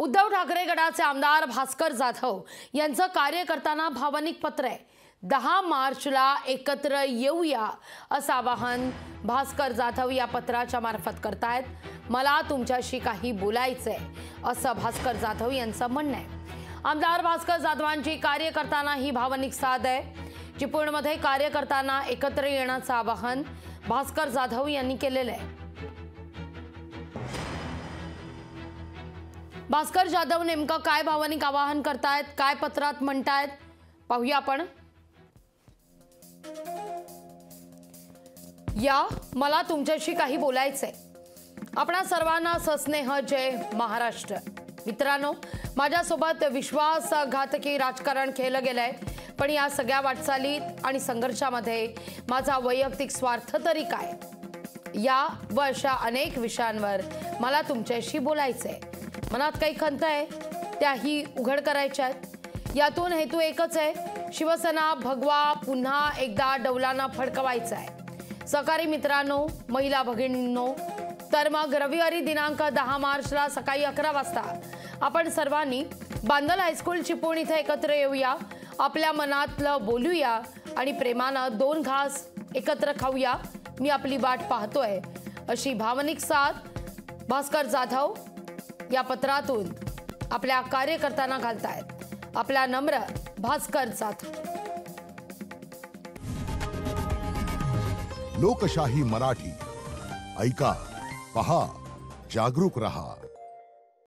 उद्धव ठाकरे गटाचे आमदार भास्कर जाधव यांचं कार्यकर्त्यांना भावनिक पत्र आहे। 10 मार्चला एकत्र येऊया असं आवाहन भास्कर जाधव या पत्राच्या मार्फत करतायत। मला तुमच्याशी काही बोलायचंय असं भास्कर जाधव यांचं म्हणणं आहे। आमदार भास्कर जाधवांची कार्यकर्त्यांना ही भावनिक साथ आहे। चिपळूणमध्ये कार्यकर्त्यांना एकत्र येण्याचं आवाहन भास्कर जाधव यांनी केलेलं आहे। भास्कर जाधव नेमका काय भावनिक आवाहन करतायत, काय पत्रात म्हणतायत, पाहूया आपण। या मला तुमच्याशी काही बोलायचंय। आपणा सर्वांना सस्नेह जय महाराष्ट्र। मित्रांनो, माझ्यासोबत विश्वासघातकी राजकारण केलं गेलंय, पण या सगळ्या वाटचालीत आणि संघर्षामध्ये माझा वैयक्तिक स्वार्थ तरी काय, या व अशा अनेक विषयांवर मला तुमच्याशी बोलायचंय। मनात काही खंत आहे त्याही उघड करायच्या आहेत। यातून हेतू एकच आहे, शिवसेना भगवा पुन्हा एकदा डौलांना फडकवायचा आहे। सहकारी मित्रांनो, महिला भगिनींनो, तर मग रविवारी दिनांक 10 मार्चला सकाळी 11 वाजता आपण सर्वांनी बांदल हायस्कूल चिपळूण इथे एकत्र येऊया, आपल्या मनातलं बोलूया आणि प्रेमानं 2 घास एकत्र खाऊया। मी आपली वाट पाहतोय अशी भावनिक साथ भास्कर जाधव या पत्रातून आपल्या कार्यकर्त्यांना घालतायत। आपला नम्र भास्कर जाधव। लोकशाही मराठी ऐका, पहा, जागरूक रहा।